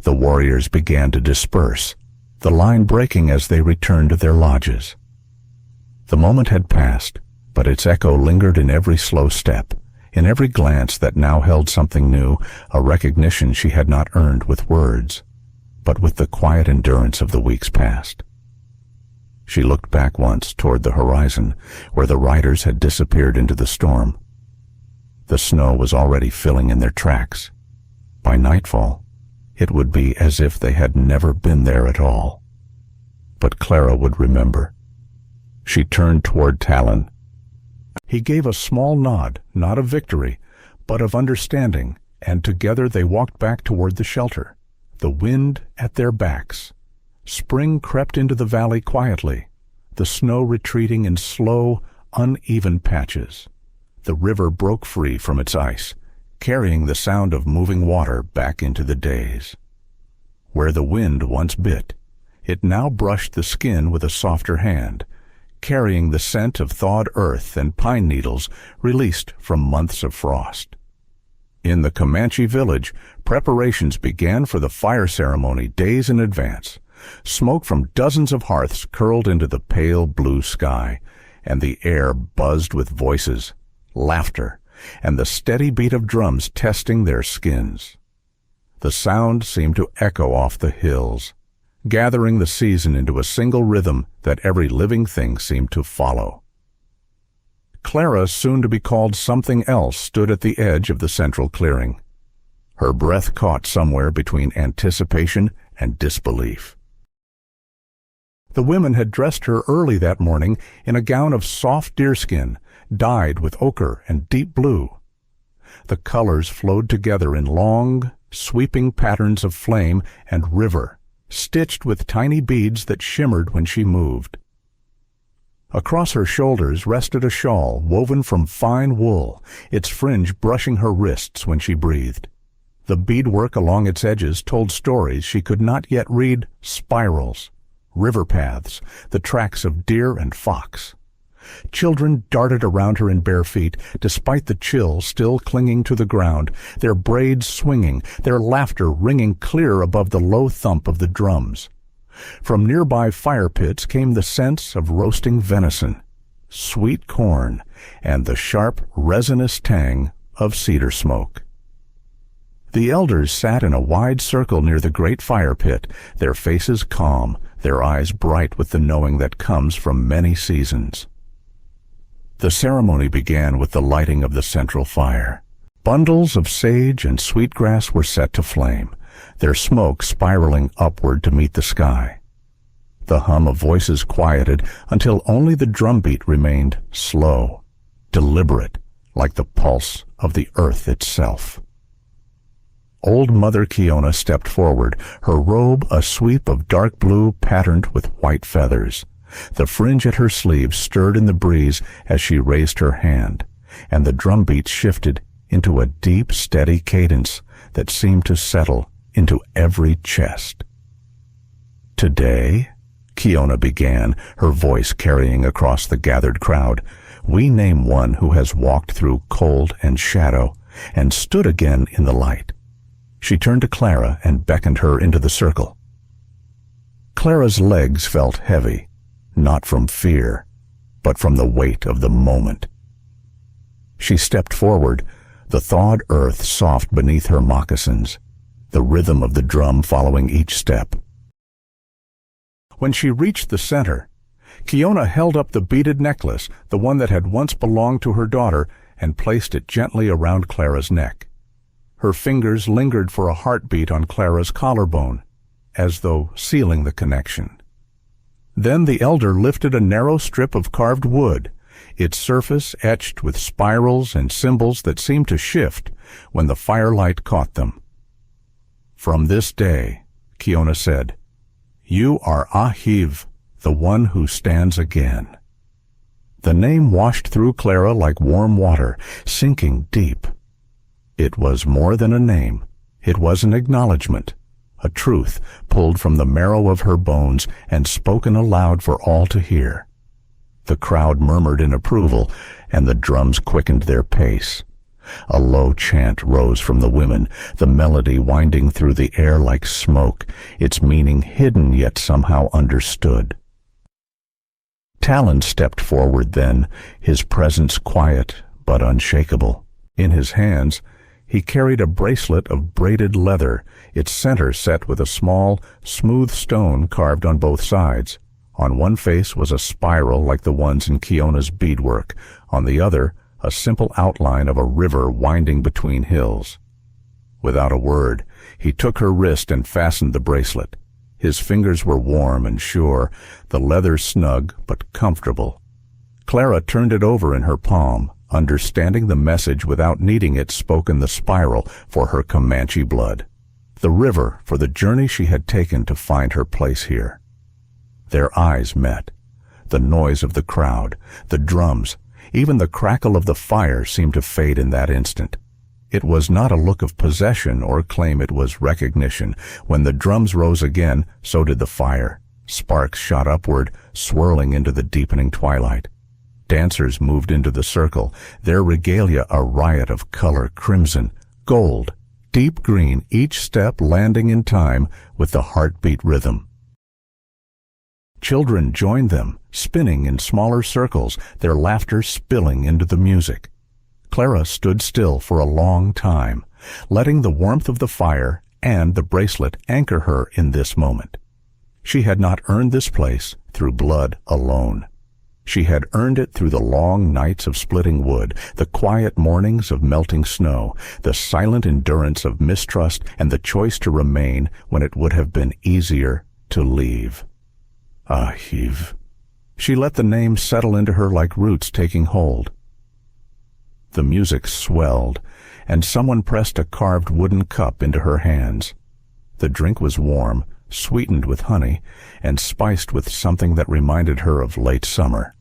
the warriors began to disperse, the line breaking as they returned to their lodges. The moment had passed, but its echo lingered in every slow step, in every glance that now held something new, a recognition she had not earned with words, but with the quiet endurance of the weeks past. She looked back once toward the horizon, where the riders had disappeared into the storm. The snow was already filling in their tracks. By nightfall, it would be as if they had never been there at all. But Clara would remember. She turned toward Talon. He gave a small nod, not of victory, but of understanding, and together they walked back toward the shelter, the wind at their backs. Spring crept into the valley quietly, the snow retreating in slow, uneven patches. The river broke free from its ice, carrying the sound of moving water back into the days. Where the wind once bit, it now brushed the skin with a softer hand, carrying the scent of thawed earth and pine needles released from months of frost. In the Comanche village, preparations began for the fire ceremony days in advance. Smoke from dozens of hearths curled into the pale blue sky, and the air buzzed with voices, laughter, and the steady beat of drums testing their skins. The sound seemed to echo off the hills, gathering the season into a single rhythm that every living thing seemed to follow. Clara, soon to be called something else, stood at the edge of the central clearing. Her breath caught somewhere between anticipation and disbelief. The women had dressed her early that morning in a gown of soft deerskin, dyed with ochre and deep blue. The colors flowed together in long, sweeping patterns of flame and river, stitched with tiny beads that shimmered when she moved. Across her shoulders rested a shawl woven from fine wool, its fringe brushing her wrists when she breathed. The beadwork along its edges told stories she could not yet read: spirals, river paths, the tracks of deer and fox. Children darted around her in bare feet, despite the chill still clinging to the ground, their braids swinging, their laughter ringing clear above the low thump of the drums. From nearby fire pits came the scents of roasting venison, sweet corn, and the sharp, resinous tang of cedar smoke. The elders sat in a wide circle near the great fire pit, their faces calm, their eyes bright with the knowing that comes from many seasons. The ceremony began with the lighting of the central fire. Bundles of sage and sweetgrass were set to flame, their smoke spiraling upward to meet the sky. The hum of voices quieted until only the drumbeat remained slow, deliberate, like the pulse of the earth itself. Old Mother Kiona stepped forward, her robe a sweep of dark blue patterned with white feathers. The fringe at her sleeve stirred in the breeze as she raised her hand, and the drumbeat shifted into a deep, steady cadence that seemed to settle into every chest. "Today," Kiona began, her voice carrying across the gathered crowd, "we name one who has walked through cold and shadow and stood again in the light." She turned to Clara and beckoned her into the circle. Clara's legs felt heavy, not from fear, but from the weight of the moment. She stepped forward, the thawed earth soft beneath her moccasins, the rhythm of the drum following each step. When she reached the center, Kiona held up the beaded necklace, the one that had once belonged to her daughter, and placed it gently around Clara's neck. Her fingers lingered for a heartbeat on Clara's collarbone, as though sealing the connection. Then the elder lifted a narrow strip of carved wood, its surface etched with spirals and symbols that seemed to shift when the firelight caught them. "From this day," Kiona said, "you are Ahiv, the one who stands again." The name washed through Clara like warm water, sinking deep. It was more than a name. It was an acknowledgement, a truth pulled from the marrow of her bones and spoken aloud for all to hear. The crowd murmured in approval, and the drums quickened their pace. A low chant rose from the women, the melody winding through the air like smoke, its meaning hidden yet somehow understood. Talon stepped forward then, his presence quiet but unshakable. In his hands, he carried a bracelet of braided leather, its center set with a small, smooth stone carved on both sides. On one face was a spiral like the ones in Kiona's beadwork, on the other a simple outline of a river winding between hills. Without a word, he took her wrist and fastened the bracelet. His fingers were warm and sure, the leather snug but comfortable. Clara turned it over in her palm, understanding the message without needing it spoken the spiral for her Comanche blood, the river for the journey she had taken to find her place here. Their eyes met. The noise of the crowd, the drums, even the crackle of the fire seemed to fade in that instant. It was not a look of possession or claim, it was recognition. When the drums rose again, so did the fire. Sparks shot upward, swirling into the deepening twilight. Dancers moved into the circle, their regalia a riot of color, crimson, gold, deep green, each step landing in time with the heartbeat rhythm. Children joined them, spinning in smaller circles, their laughter spilling into the music. Clara stood still for a long time, letting the warmth of the fire and the bracelet anchor her in this moment. She had not earned this place through blood alone. She had earned it through the long nights of splitting wood, the quiet mornings of melting snow, the silent endurance of mistrust, and the choice to remain when it would have been easier to leave. Ahiv. She let the name settle into her like roots taking hold. The music swelled, and someone pressed a carved wooden cup into her hands. The drink was warm, sweetened with honey, and spiced with something that reminded her of late summer.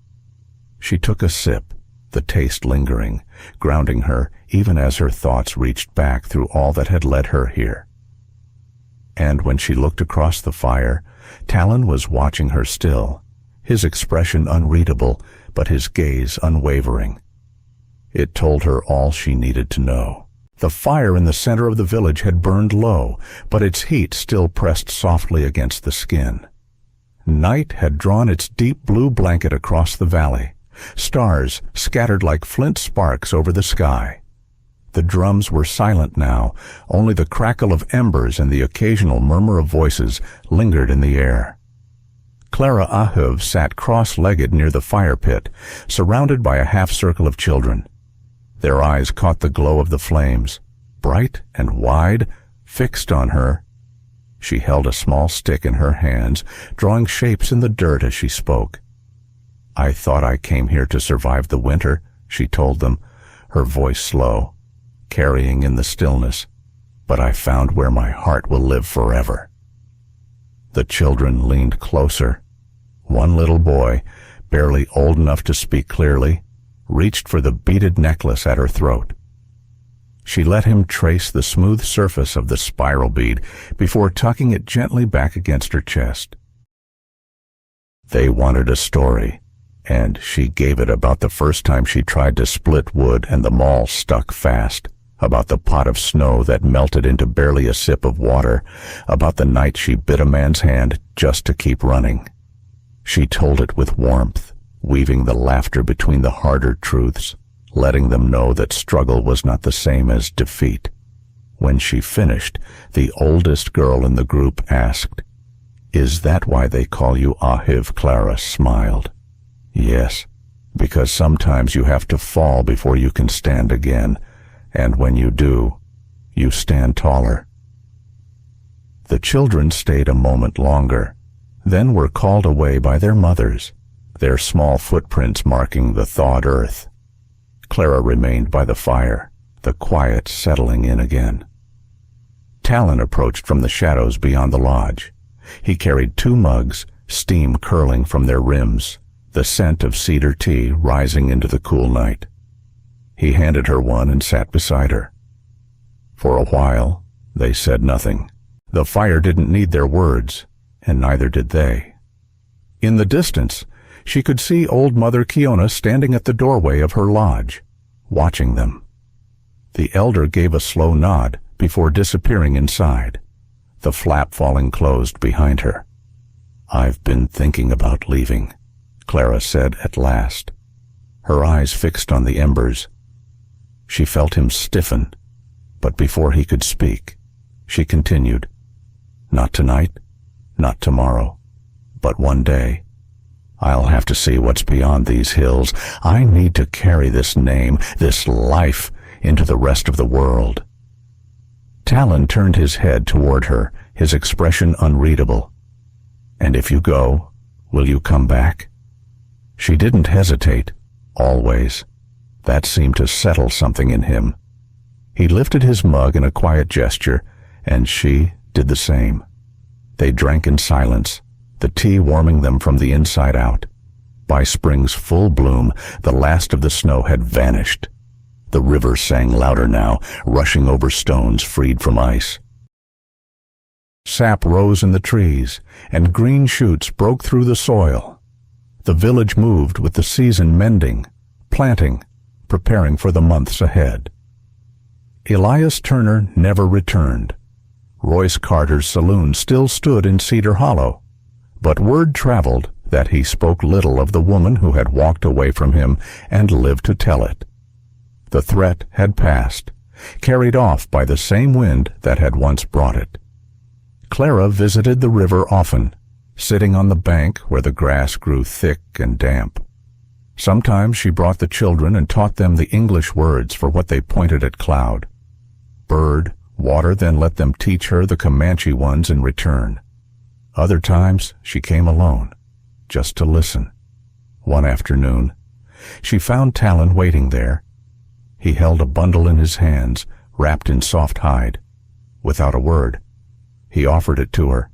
She took a sip, the taste lingering, grounding her even as her thoughts reached back through all that had led her here. And when she looked across the fire, Talon was watching her still, his expression unreadable, but his gaze unwavering. It told her all she needed to know. The fire in the center of the village had burned low, but its heat still pressed softly against the skin. Night had drawn its deep blue blanket across the valley, stars scattered like flint sparks over the sky. The drums were silent now, only the crackle of embers and the occasional murmur of voices lingered in the air. Clara Ahiv sat cross-legged near the fire pit, surrounded by a half-circle of children. Their eyes caught the glow of the flames, bright and wide, fixed on her. She held a small stick in her hands, drawing shapes in the dirt as she spoke. "I thought I came here to survive the winter," she told them, her voice slow, carrying in the stillness, "but I found where my heart will live forever." The children leaned closer. One little boy, barely old enough to speak clearly, reached for the beaded necklace at her throat. She let him trace the smooth surface of the spiral bead before tucking it gently back against her chest. They wanted a story, and she gave it about the first time she tried to split wood and the maul stuck fast, about the pot of snow that melted into barely a sip of water, about the night she bit a man's hand just to keep running. She told it with warmth, weaving the laughter between the harder truths, letting them know that struggle was not the same as defeat. When she finished, the oldest girl in the group asked, "Is that why they call you Ahiv?" Clara smiled. "Yes, because sometimes you have to fall before you can stand again, and when you do, you stand taller." The children stayed a moment longer, then were called away by their mothers, their small footprints marking the thawed earth. Clara remained by the fire, the quiet settling in again. Talon approached from the shadows beyond the lodge. He carried 2 mugs, steam curling from their rims, the scent of cedar tea rising into the cool night. He handed her one and sat beside her. For a while, they said nothing. The fire didn't need their words, and neither did they. In the distance, she could see old Mother Kiona standing at the doorway of her lodge, watching them. The elder gave a slow nod before disappearing inside, the flap falling closed behind her. "I've been thinking about leaving," Clara said at last, her eyes fixed on the embers. She felt him stiffen, but before he could speak, she continued, "Not tonight, not tomorrow, but one day. I'll have to see what's beyond these hills. I need to carry this name, this life, into the rest of the world." Talon turned his head toward her, his expression unreadable. "And if you go, will you come back?" She didn't hesitate, always. That seemed to settle something in him. He lifted his mug in a quiet gesture, and she did the same. They drank in silence, the tea warming them from the inside out. By spring's full bloom, the last of the snow had vanished. The river sang louder now, rushing over stones freed from ice. Sap rose in the trees, and green shoots broke through the soil. The village moved with the season mending, planting, preparing for the months ahead. Elias Turner never returned. Royce Carter's saloon still stood in Cedar Hollow, but word traveled that he spoke little of the woman who had walked away from him and lived to tell it. The threat had passed, carried off by the same wind that had once brought it. Clara visited the river often, sitting on the bank where the grass grew thick and damp. Sometimes she brought the children and taught them the English words for what they pointed at cloud. Bird, water then let them teach her the Comanche ones in return. Other times she came alone, just to listen. One afternoon, she found Talon waiting there. He held a bundle in his hands, wrapped in soft hide. Without a word, he offered it to her.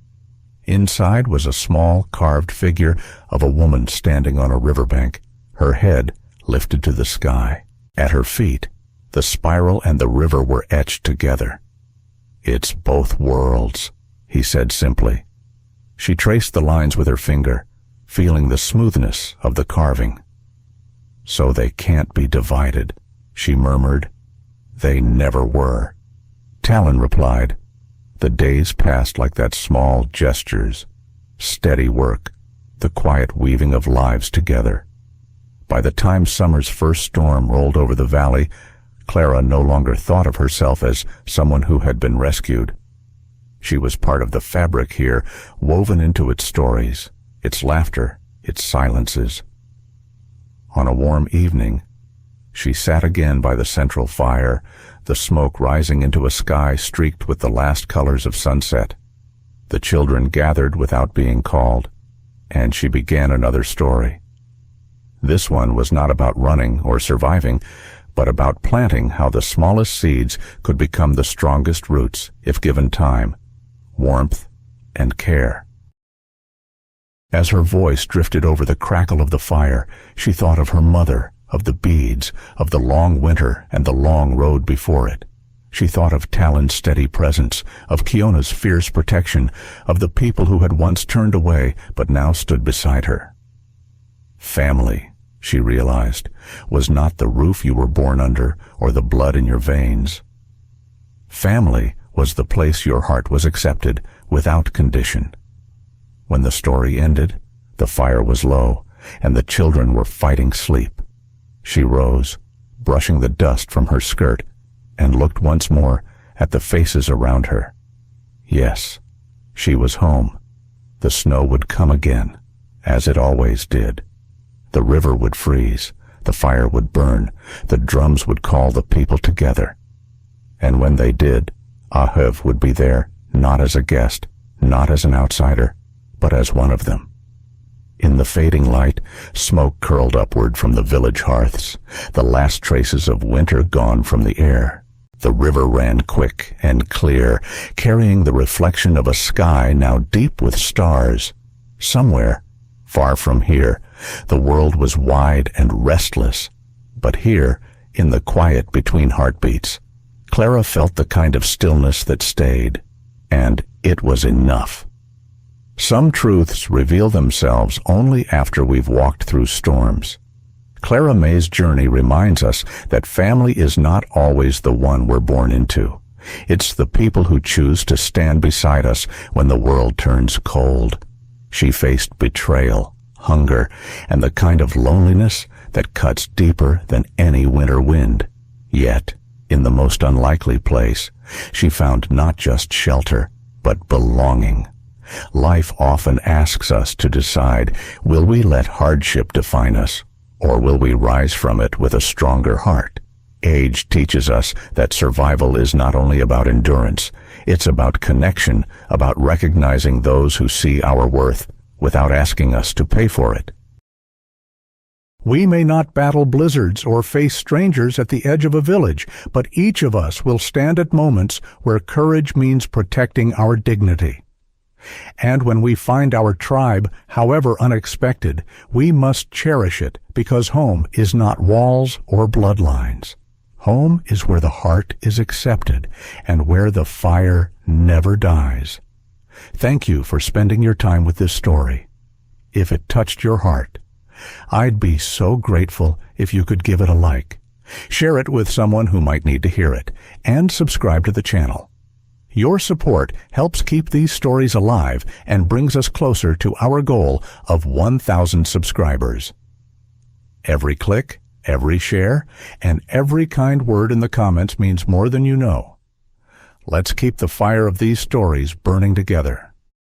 Inside was a small, carved figure of a woman standing on a riverbank, her head lifted to the sky. At her feet, the spiral and the river were etched together. "It's both worlds," he said simply. She traced the lines with her finger, feeling the smoothness of the carving. "So they can't be divided," she murmured. "They never were." Talon replied. The days passed like that, small gestures, steady work, the quiet weaving of lives together. By the time summer's first storm rolled over the valley, Clara no longer thought of herself as someone who had been rescued. She was part of the fabric here, woven into its stories, its laughter, its silences. On a warm evening, she sat again by the central fire, the smoke rising into a sky streaked with the last colors of sunset. The children gathered without being called, and she began another story. This one was not about running or surviving, but about planting how the smallest seeds could become the strongest roots if given time, warmth, and care. As her voice drifted over the crackle of the fire, she thought of her mother, of the beads, of the long winter and the long road before it. She thought of Talon's steady presence, of Kiona's fierce protection, of the people who had once turned away but now stood beside her. Family, she realized, was not the roof you were born under or the blood in your veins. Family was the place your heart was accepted without condition. When the story ended, the fire was low, and the children were fighting sleep. She rose, brushing the dust from her skirt, and looked once more at the faces around her. Yes, she was home. The snow would come again, as it always did. The river would freeze, the fire would burn, the drums would call the people together. And when they did, Ahiv would be there, not as a guest, not as an outsider, but as one of them. In the fading light, smoke curled upward from the village hearths, the last traces of winter gone from the air. The river ran quick and clear, carrying the reflection of a sky now deep with stars. Somewhere, far from here, the world was wide and restless. But here, in the quiet between heartbeats, Clara felt the kind of stillness that stayed, and it was enough. Some truths reveal themselves only after we've walked through storms. Clara May's journey reminds us that family is not always the one we're born into. It's the people who choose to stand beside us when the world turns cold. She faced betrayal, hunger, and the kind of loneliness that cuts deeper than any winter wind. Yet, in the most unlikely place, she found not just shelter, but belonging. Life often asks us to decide, will we let hardship define us, or will we rise from it with a stronger heart? Age teaches us that survival is not only about endurance, it's about connection, about recognizing those who see our worth without asking us to pay for it. We may not battle blizzards or face strangers at the edge of a village, but each of us will stand at moments where courage means protecting our dignity. And when we find our tribe, however unexpected, we must cherish it, because home is not walls or bloodlines. Home is where the heart is accepted and where the fire never dies. Thank you for spending your time with this story. If it touched your heart, I'd be so grateful if you could give it a like. Share it with someone who might need to hear it, and subscribe to the channel. Your support helps keep these stories alive and brings us closer to our goal of 1,000 subscribers. Every click, every share, and every kind word in the comments means more than you know. Let's keep the fire of these stories burning together.